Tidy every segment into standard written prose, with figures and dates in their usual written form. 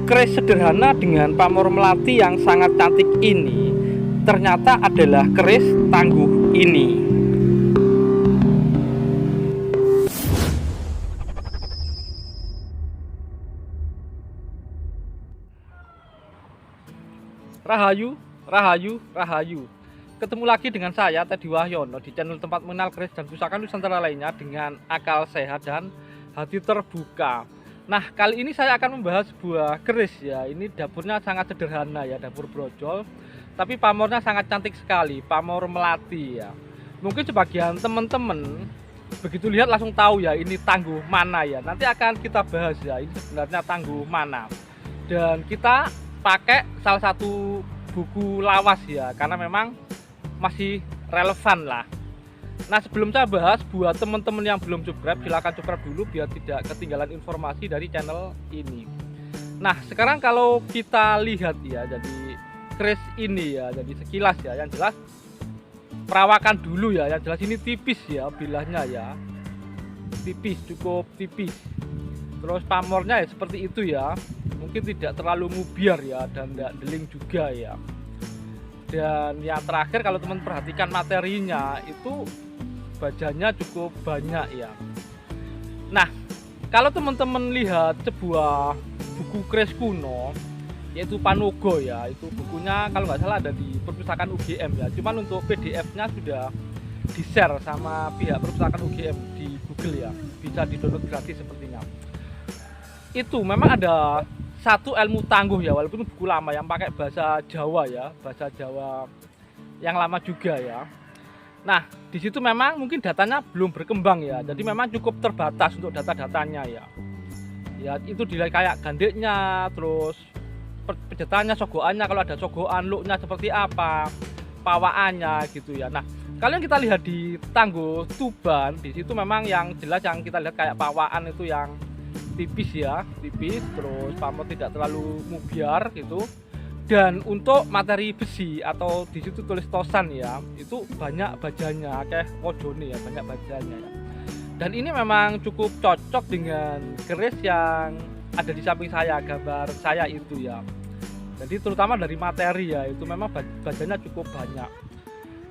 keris sederhana dengan pamor melati yang sangat cantik ini ternyata adalah keris tangguh ini. Rahayu, Rahayu, Rahayu. Ketemu lagi dengan saya Teddy Wahyono di channel tempat mengenal keris dan pusaka Nusantara lainnya dengan akal sehat dan hati terbuka. Nah, kali ini saya akan membahas sebuah keris ya. Ini dapurnya sangat sederhana ya, dapur brojol. Tapi pamornya sangat cantik sekali, pamor melati ya. Mungkin sebagian teman-teman begitu lihat langsung tahu ya ini tangguh mana ya. Nanti akan kita bahas ya, ini sebenarnya tangguh mana. Dan kita pakai salah satu buku lawas ya, karena memang masih relevan lah. Nah, sebelum saya bahas, buat teman-teman yang belum subscribe, silahkan subscribe dulu biar tidak ketinggalan informasi dari channel ini. Nah, sekarang kalau kita lihat ya, jadi keris ini ya, jadi sekilas ya, yang jelas perawakan dulu ya, yang jelas ini tipis ya, bilahnya ya, tipis, cukup tipis. Terus pamornya ya seperti itu ya, mungkin tidak terlalu mubiar ya, dan tidak deling juga ya. Dan yang terakhir, kalau teman perhatikan materinya itu bajanya cukup banyak ya. Nah, kalau teman-teman lihat sebuah buku keris kuno yaitu Panogo ya, itu bukunya kalau nggak salah ada di perpustakaan UGM ya, cuman untuk PDF-nya sudah di-share sama pihak perpustakaan UGM di Google ya, bisa di-download gratis sepertinya. Itu memang ada satu ilmu tangguh ya, walaupun buku lama yang pakai bahasa Jawa ya, bahasa Jawa yang lama juga ya. Nah, di situ memang mungkin datanya belum berkembang ya, jadi memang cukup terbatas untuk data-datanya ya. Ya itu dilihat kayak gandeknya, terus pejetannya, sogokannya, kalau ada sogokan, looknya seperti apa, pawaannya gitu ya. Nah, kalau yang kita lihat di tangguh Tuban, di situ memang yang jelas yang kita lihat kayak pawaan itu yang tipis ya, tipis, terus pamor tidak terlalu mubiar gitu. Dan untuk materi besi atau di situ tulis tosan ya, itu banyak bajanya, kayak wojone ya, banyak bajanya ya. Dan ini memang cukup cocok dengan keris yang ada di samping saya, gambar saya itu ya. Jadi terutama dari materi ya, itu memang bajanya cukup banyak.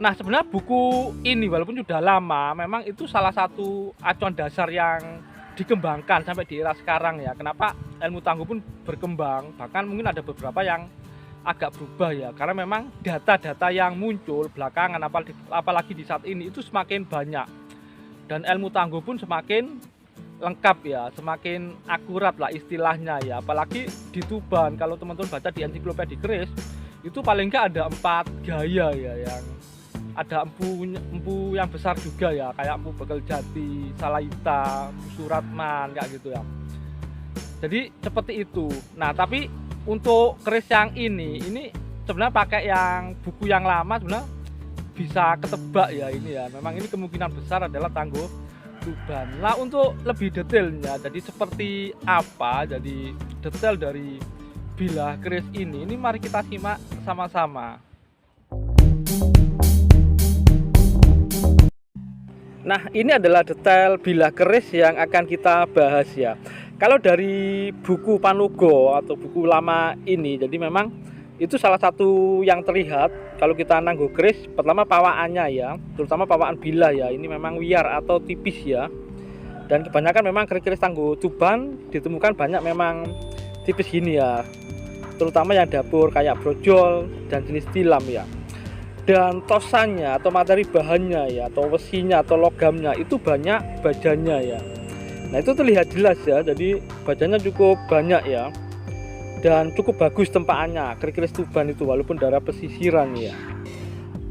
Nah, sebenarnya buku ini walaupun sudah lama, memang itu salah satu acuan dasar yang dikembangkan sampai di era sekarang ya. Kenapa ilmu tangguh pun berkembang, bahkan mungkin ada beberapa yang agak berubah ya, karena memang data-data yang muncul belakangan apalagi di saat ini itu semakin banyak, dan ilmu tangguh pun semakin lengkap ya, semakin akurat lah istilahnya ya. Apalagi di Tuban, kalau teman-teman baca di ensiklopedia keris itu paling nggak ada 4 gaya ya, yang ada empu yang besar juga ya, kayak empu Bekel Jati, Salaita, Suratman kayak gitu ya. Jadi seperti itu. Nah, tapi untuk keris yang ini sebenarnya pakai yang buku yang lama sebenarnya bisa ketebak ya ini ya. Memang ini kemungkinan besar adalah tangguh Tuban. Nah, untuk lebih detailnya, jadi seperti apa, jadi detail dari bilah keris ini mari kita simak sama-sama. Nah, ini adalah detail bilah keris yang akan kita bahas ya. Kalau dari buku Panogo atau buku lama ini, jadi memang itu salah satu yang terlihat kalau kita nangguh keris, pertama pawaannya ya, terutama pawaan bilah ya, ini memang wiar atau tipis ya. Dan kebanyakan memang keris-keris tangguh Tuban ditemukan banyak memang tipis gini ya, terutama yang dapur kayak brojol dan jenis tilam ya. Dan tosannya atau materi bahannya ya, atau besinya atau logamnya itu banyak bajanya ya. Nah, itu terlihat jelas ya, jadi bajanya cukup banyak ya, dan cukup bagus tempaannya keris-keris Tuban itu walaupun daerah pesisiran ya.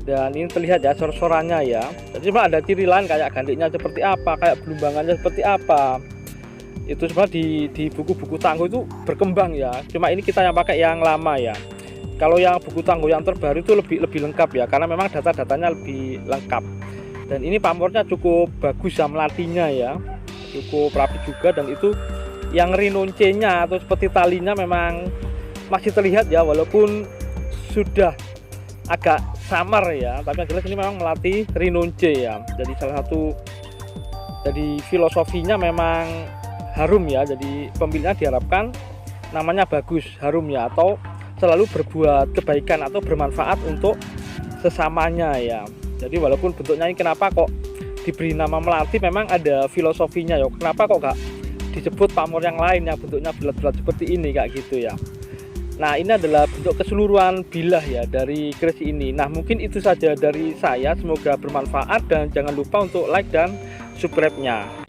Dan ini terlihat ya sor-sorannya ya, jadi cuma ada ciri lain kayak gandiknya seperti apa, kayak belumbangannya seperti apa. Itu sebenarnya di buku-buku tangguh itu berkembang ya, cuma ini kita yang pakai yang lama ya. Kalau yang buku tangguh yang terbaru itu lebih lengkap ya, karena memang data-datanya lebih lengkap. Dan ini pamornya cukup bagus ya, melatinya ya, cukup rapi juga. Dan itu yang rinonce-nya atau seperti talinya memang masih terlihat ya, walaupun sudah agak samar ya, tapi yang jelas ini memang melati rinonce ya. Jadi salah satu jadi filosofinya memang harum ya, jadi pembelinya diharapkan namanya bagus, harum ya, atau selalu berbuat kebaikan atau bermanfaat untuk sesamanya ya. Jadi walaupun bentuknya ini kenapa kok diberi nama melati, memang ada filosofinya ya. Kenapa kok gak disebut pamor yang lain yang bentuknya bulat-bulat seperti ini kayak gitu ya. Nah, ini adalah bentuk keseluruhan bilah ya dari keris ini. Nah, mungkin itu saja dari saya, semoga bermanfaat dan jangan lupa untuk like dan subscribe-nya.